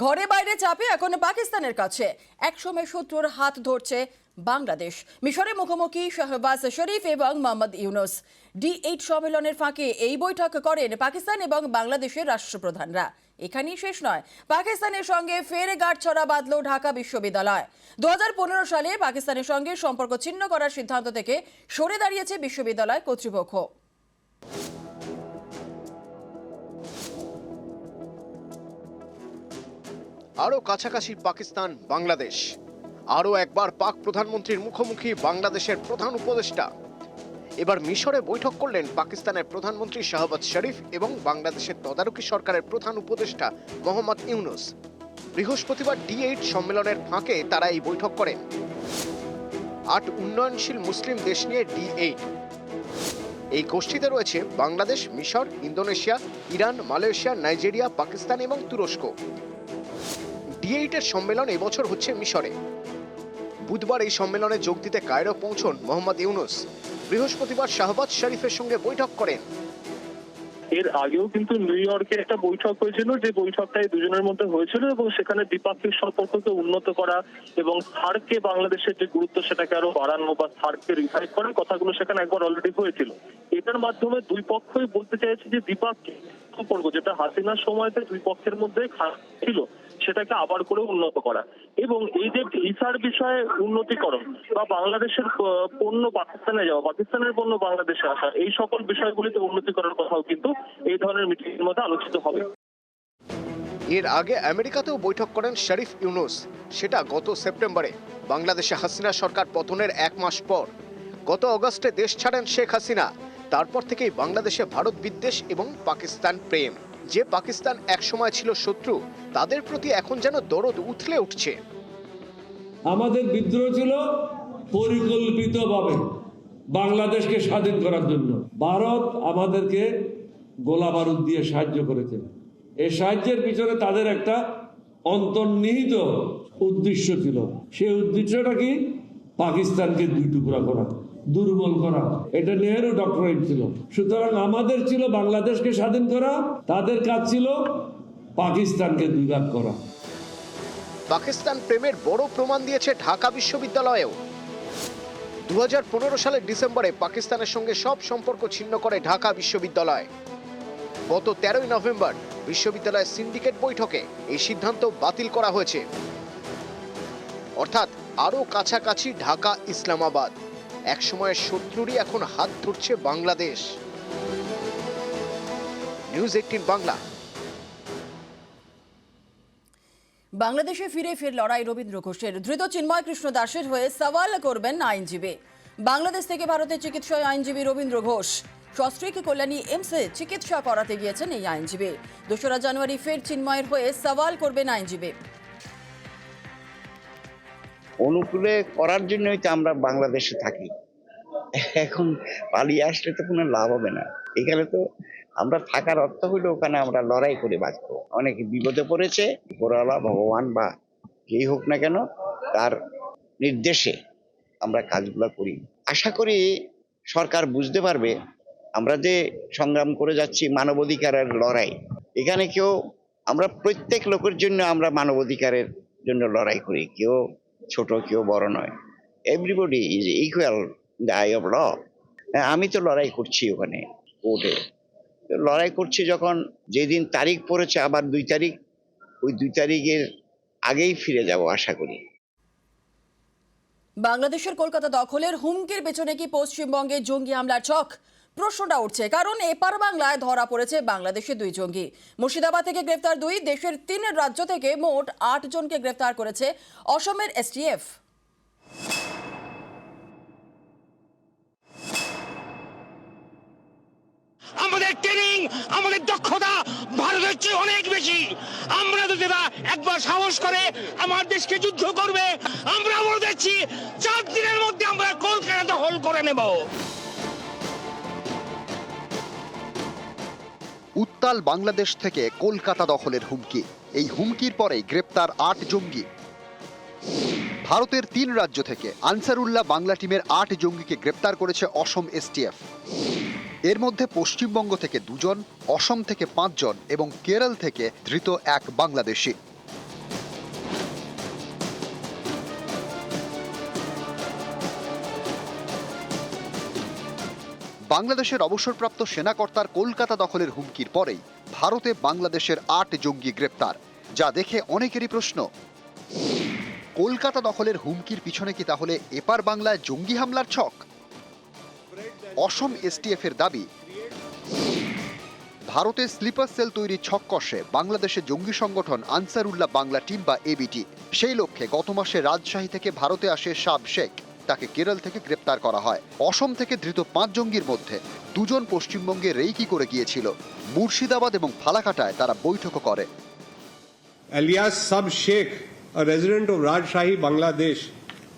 ঘরে বাইরে চাপে এখন পাকিস্তানের কাছে। একসময় শত্রুর হাত ধরছে বাংলাদেশ। মিশরে মুখোমুখি শাহবাজ শরীফ এবং মোহাম্মদ ইউনুস। D8 সম্মেলনের ফাঁকে এই বৈঠক করেন পাকিস্তান এবং বাংলাদেশের রাষ্ট্রপ্রধানরা। এখানেই শেষ নয়, পাকিস্তানের সঙ্গে ফের গাঁটছড়া বাঁধল ঢাকা বিশ্ববিদ্যালয়। 2015 সালে পাকিস্তানের সঙ্গে সম্পর্ক ছিন্ন করার সিদ্ধান্ত থেকে সরে দাঁড়িয়েছে বিশ্ববিদ্যালয় কর্তৃপক্ষ। আরও কাছাকাছি পাকিস্তান বাংলাদেশ। আরও একবার পাক প্রধানমন্ত্রীর মুখোমুখি বাংলাদেশের প্রধান উপদেষ্টা। এবার মিশরে বৈঠক করলেন পাকিস্তানের প্রধানমন্ত্রী শাহবাজ শরীফ এবং বাংলাদেশের তদারকি সরকারের প্রধান উপদেষ্টা মোহাম্মদ ইউনুস। বৃহস্পতিবার D8 সম্মেলনের ফাঁকে তারা এই বৈঠক করেন। 8 উন্নয়নশীল মুসলিম দেশ নিয়ে D8। এই গোষ্ঠীতে রয়েছে বাংলাদেশ, মিশর, Indonesia, Iran, Malaysia, Nigeria, Pakistan এবং তুরস্ক। D8 এর সম্মেলন এবছর হচ্ছে মিশরে। বুধবার এই সম্মেলনে যোগ দিতে কায়রো পৌঁছন মোহাম্মদ ইউনুস। বৃহস্পতিবার শাহবাজ শরীফের সঙ্গে বৈঠক করেন। এর আগেও কিন্তু নিউ ইয়র্কে একটা বৈঠক হয়েছিল, যে বৈঠকটাই দুজনের মধ্যে হয়েছিল এবং সেখানে দ্বিপাক্ষিক সম্পর্ককে উন্নত করা এবং সার্ককে বাংলাদেশের যে গুরুত্ব সেটাকে আরো বাড়ানো বা সার্ককে রিভাইভ করার কথাগুলো সেখানে একবার অলরেডি হয়েছিল। এটার মাধ্যমে দুই পক্ষই বলতে চাইছে যে দ্বিপাক্ষিক সম্পর্ক যেটা হাসিনার সময়তে দুই পক্ষের মধ্যে ছিল সেটাকে আবার করে উন্নত করা এবং এই যে ভিসার বিষয়ে উন্নতিকরণ বা বাংলাদেশের পণ্য পাকিস্তানে যাওয়া, পাকিস্তানের পণ্য বাংলাদেশে আসা, এই সকল বিষয়গুলিতে উন্নতি করার কথাও কিন্তু এই ধরনের মিটিং এর মধ্যে আলোচিত হবে। এর আগে আমেরিকাতেও বৈঠক করেন শরীফ ইউনুস। সেটা গত সেপ্টেম্বরে, বাংলাদেশে হাসিনা সরকার পতনের 1 মাস পর। গত অগস্টে দেশ ছাড়েন শেখ হাসিনা। তারপর থেকেই বাংলাদেশে ভারত বিদ্বেষ এবং পাকিস্তান প্রেম। যে পাকিস্তান একসময় ছিল শত্রু, তাদের প্রতি এখন যেন দরদ উথলে উঠছে। আমাদের বিদ্রোহ ছিল পরিকল্পিতভাবে বাংলাদেশকে স্বাধীন করার জন্য। ভারত আমাদেরকে গোলা বারুদ দিয়ে সাহায্য করেছে। এই সাহায্যের পিছনে তাদের একটা অন্তর্নিহিত উদ্দেশ্য ছিল। সেই উদ্দেশ্যটা কি? পাকিস্তানকে দুই টুকরা করা, দুর্বল করা। এটা নেহেরু ডক্টরেট ছিল। সুতরাং আমাদের ছিল বাংলাদেশকে স্বাধীন করা, তাদের কাজ ছিল পাকিস্তানকে দুই ভাগ করা। পাকিস্তান প্রেমের বড় প্রমাণ দিয়েছে ঢাকা বিশ্ববিদ্যালয়েও। 2015 সালের ডিসেম্বরে পাকিস্তানের সঙ্গে সব সম্পর্ক ছিন্ন করে ঢাকা বিশ্ববিদ্যালয়। গত 13 নভেম্বর বিশ্ববিদ্যালয়ের সিন্ডিকেট বৈঠকে এই সিদ্ধান্ত বাতিল করা হয়েছে। অর্থাৎ আরও কাছাকাছি ঢাকা ইসলামাবাদ। একসময়ের শত্রুরই এখন হাত ধরছে বাংলাদেশ। নিউজ 18 বাংলা। বাংলাদেশে ফিরে ফের লড়াই রবীন্দ্র ঘোষের। ধৃত চিন্ময় কৃষ্ণ দাসের হয়ে সওয়াল করবেন আইনজীবী। বাংলাদেশ থেকে ভারতে চিকিৎসায় আইনজীবী রবীন্দ্র ঘোষ। সস্ত্রীক কল্যাণী এমসে চিকিৎসা করাতে গিয়েছেন এই আইনজীবী। 2রা জানুয়ারি ফের চিন্ময়ের হয়ে সওয়াল করবেন আইনজীবী। অনুকূলে করার জন্যই তো আমরা বাংলাদেশে থাকি। এখন পালিয়ে আসলে তো কোনো লাভ হবে না। এখানে তো আমরা থাকার অর্থ হইলো ওখানে আমরা লড়াই করে বাঁচবো। অনেকে বিপদে পড়েছে, উপরওয়ালা ভগবান বা যেই হোক না কেন তার নির্দেশে আমরা কাজগুলো করি। আশা করি সরকার বুঝতে পারবে আমরা যে সংগ্রাম করে যাচ্ছি মানবাধিকারের লড়াই। এখানে কেউ আমরা প্রত্যেক লোকের জন্য আমরা মানবাধিকারের জন্য লড়াই করি। কেউ ছোট কেউ বড় নয়। Everybody is equal in the eye of law. আমি তো লড়াই করছি ওখানে কোর্টে। লড়াই করছি যখন যেদিন তারিখ পড়েছে আবার 2 তারিখ, ওই 2 তারিখের আগেই ফিরে যাব আশা করি। বাংলাদেশের কলকাতা দখলের হুমকির পেছনে কি পশ্চিমবঙ্গে জঙ্গি হামলার ছক? প্রশ্নটা উঠছে কারণ এপার বাংলায় ধরা পড়েছে বাংলাদেশের 2 জঙ্গি। মুর্শিদাবাদ থেকে গ্রেফতার 2, দেশের 3 রাজ্য থেকে মোট 8 জনকে গ্রেফতার করেছে অসমের STF। আমাদের ট্রেনিং, আমাদের দক্ষতা ভারতের চেয়ে অনেক বেশি। আমরা যদি একবার সাহস করে আমার দেশকে যুদ্ধ করবে, আমরা বলে দিচ্ছি 4 দিনের মধ্যে আমরা কলকাতা দখল করে নেব। উত্তাল বাংলাদেশ থেকে কলকাতা দখলের হুমকি। এই হুমকির পরেই গ্রেপ্তার 8 জঙ্গি। ভারতের 3 রাজ্য থেকে আনসারুল্লাহ বাংলা টিমের 8 জঙ্গিকে গ্রেপ্তার করেছে অসম STF। এর মধ্যে পশ্চিমবঙ্গ থেকে 2 জন, অসম থেকে 5 জন এবং কেরল থেকে ধৃত 1 বাংলাদেশি। বাংলাদেশের অবসরপ্রাপ্ত সেনাকর্তার কলকাতা দখলের হুমকির পরেই ভারতে বাংলাদেশের 8 জঙ্গি গ্রেপ্তার, যা দেখে অনেকেরই প্রশ্ন, কলকাতা দখলের হুমকির পিছনে কি তাহলে এপার বাংলায় জঙ্গি হামলার ছক? অসম এসটিএফ এর দাবি, ভারতে স্লিপার সেল তৈরির ছক কষে বাংলাদেশের জঙ্গি সংগঠন আনসারুল্লাহ বাংলা টিম বা এবিটি। সেই লক্ষ্যে গত মাসে রাজশাহী থেকে ভারতে আসে শাব শেখ, তাকে কেরল থেকে গ্রেপ্তার করা হয়। অসম থেকে ধৃত 5 জঙ্গির মধ্যে 2 জন পশ্চিমবঙ্গে রেইকি করে গিয়েছিল। মুর্শিদাবাদ এবং ফালাকাটায় তারা বৈঠকও করে। Alias Sab Sheikh, a resident of Rajshahi, Bangladesh,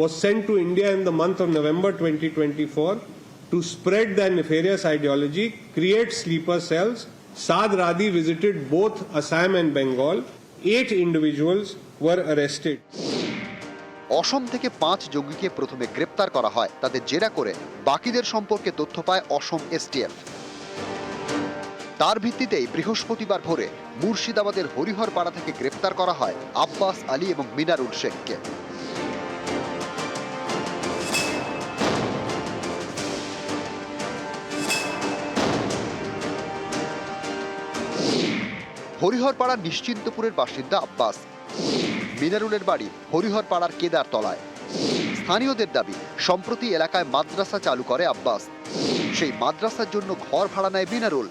was sent to India in the month of November 2024 to spread their nefarious ideology, create sleeper cells. Saad Radi visited both Assam and Bengal. 8 individuals were arrested. অসম থেকে 5 জঙ্গিকে প্রথমে গ্রেপ্তার করা হয়। তাদের জেরা করে বাকিদের সম্পর্কে তথ্য পায় অসম এসটিএফ। তার ভিত্তিতেই বৃহস্পতিবার ভোরে মুর্শিদাবাদের হরিহরপাড়া থেকে গ্রেপ্তার করা হয় আব্বাস আলী এবং মিনারুল শেখকে। হরিহরপাড়ার নিশ্চিন্তপুরের বাসিন্দা আব্বাস। মিনারুলের বাড়ি হরিহরপাড়ার কেদারতলায়। স্থানীয়দের দাবি, সম্প্রতি এলাকায় মাদ্রাসা চালু করে আব্বাস। সেই মাদ্রাসার জন্য ঘর ভাড়া নেয় মিনারুল।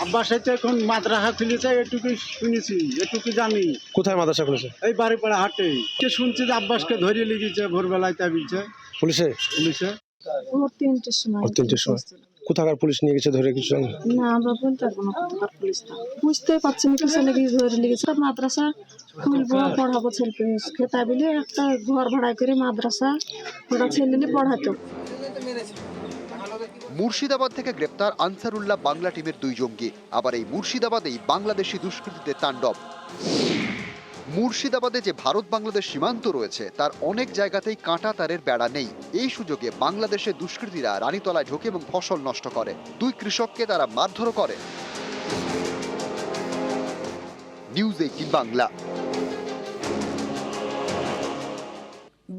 আব্বাস এখন মাদ্রাসা খুলেছে, এটুকু শুনেছি, এটুকু জানি। কোথায় মাদ্রাসা খুলেছে? এই বাড়িপাড়া হাটে। কে শুনছি যে আব্বাসকে ধরিয়ে লিখেছে ভোরবেলায়, তা বলছে পুলিশে। ভোর 3টের সময়। 3টের সময় কোথাকার পুলিশ নিয়ে গেছে ধরে কিছু? না, আমরা বলতে পারবো না কোথাকার পুলিশ। বুঝতে পারছি না, কিছু লেগে ধরে লেগেছে। মাদ্রাসা খুলবো, পড়াবো ছেলেকে, তাই বলে একটা ঘর ভাড়া করে মাদ্রাসা ওরা ছেলে পড়াতো। মুর্শিদাবাদ থেকে গ্রেপ্তার আনসারুল্লাহ বাংলা টিমের 2 জঙ্গি। আবার এই মুর্শিদাবাদেই বাংলাদেশি দুষ্কৃতীদের তাণ্ডব। মুর্শিদাবাদে যে ভারত বাংলাদেশ সীমান্ত রয়েছে তার অনেক জায়গাতেই কাঁটা তারের বেড়া নেই। এই সুযোগে বাংলাদেশের দুষ্কৃতীরা রানীতলায় ঢোকে এবং ফসল নষ্ট করে। 2 কৃষককে তারা মারধরও করে। নিউজ 18 বাংলা।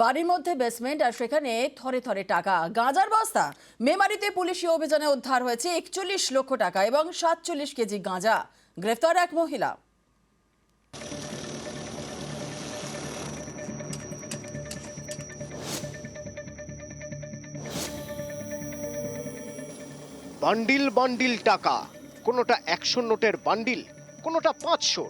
বাড়ির মধ্যে বেসমেন্ট আর সেখানে থরে থরে টাকা, গাঁজার বস্তা। মেমারিতে পুলিশি অভিযানে উদ্ধার হয়েছে 41 লক্ষ টাকা এবং 47 কেজি গাঁজা। গ্রেফতার এক মহিলা। বান্ডিল বান্ডিল টাকা, কোনোটা 100 নোটের বান্ডিল, কোনোটা 500।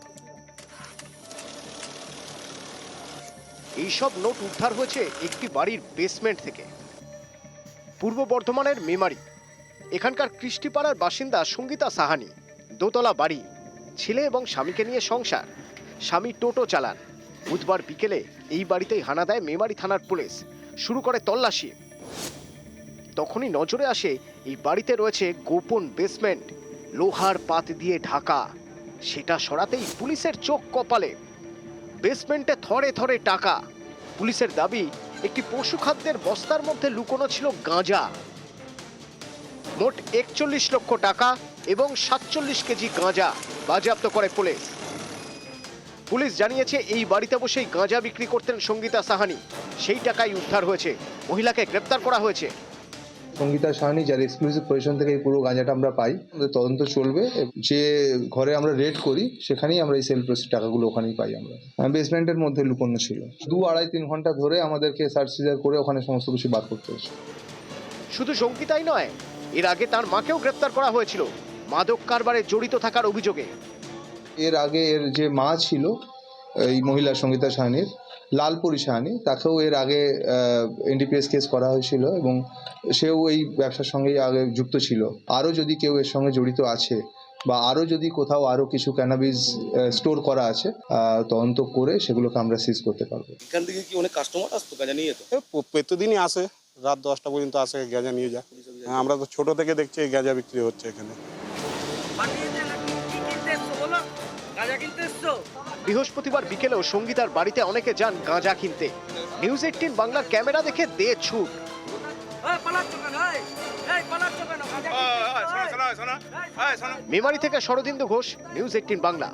এইসব নোট উদ্ধার হয়েছে একটি বাড়ির বেসমেন্ট থেকে। পূর্ব বর্ধমানের মেমারি। এখানকার কৃষ্টিপাড়ার বাসিন্দা সঙ্গীতা সাহানি। দোতলা বাড়ি, ছেলে এবং স্বামীকে নিয়ে সংসার। স্বামী টোটো চালান। বুধবার বিকেলে এই বাড়িতেই হানা দেয় মেমারি থানার পুলিশ। শুরু করে তল্লাশি। তখনই নজরে আসে এই বাড়িতে রয়েছে গোপন বেসমেন্ট, লোহার পাত দিয়ে ঢাকা। সেটা সরাতেই পুলিশের চোখ কপালে। বেসমেন্টে থরে থরে টাকা। পুলিশের দাবি, একটি পশু খাদ্যের বস্তার মধ্যে লুকোনো ছিল গাঁজা। মোট 41 লক্ষ টাকা এবং 47 কেজি গাঁজা বাজেয়াপ্ত করে পুলিশ। পুলিশ জানিয়েছে এই বাড়িতে বসেই গাঁজা বিক্রি করতেন সঙ্গীতা সাহানি। সেই টাকাই উদ্ধার হয়েছে। মহিলাকে গ্রেপ্তার করা হয়েছে। সঙ্গীতা সাহানি, যার এক্সক্লুসিভ পজিশন থেকে এই পুরো গাঁজাটা আমরা পাই, আমাদের তদন্ত চলবে। যে ঘরে আমরা রেড করি সেখানেই আমরা এই সেল প্রসিড টাকাগুলো ওখানেই পাই। আমরা বেসমেন্টের মধ্যে লুকোনো ছিল। 2-2.5-3 ঘন্টা ধরে আমাদেরকে সার্চ সিজার করে ওখানে সমস্ত কিছু বার করতে হয়েছে। শুধু সঙ্গীতাই নয়, এর আগে তার মাকেও গ্রেপ্তার করা হয়েছিল মাদক কারবারে জড়িত থাকার অভিযোগে। এর আগে এর যে মা ছিল এই মহিলা সঙ্গীতা সাহানির, লালপুরি সাহানি, তাকেও এর আগে এনডিপিএস কেস করা হয়েছিল এবং সেও এই ব্যবসার সঙ্গেই আগে যুক্ত ছিল। আরও যদি কেউ এর সঙ্গে জড়িত আছে বা আরও যদি কোথাও আরও কিছু ক্যানাবিস স্টোর করা আছে, তদন্ত করে সেগুলোকে আমরা সিজ করতে পারবো। এখান থেকে কি অনেক কাস্টমার আসতো গাঁজা নিয়ে যেত? প্রতিদিনই আসে, রাত 10টা পর্যন্ত আসে, গাঁজা নিয়ে যায়। আমরা তো ছোট থেকে দেখছি গাঁজা বিক্রি হচ্ছে এখানে। বৃহস্পতিবার বিকেলেও সঙ্গীতার বাড়িতে অনেকে যান গাঁজা কিনতে। নিউজ 18 বাংলার ক্যামেরা দেখে দে ছুট। মেমারি থেকে শরদিন্দু ঘোষ, নিউজ 18 বাংলা।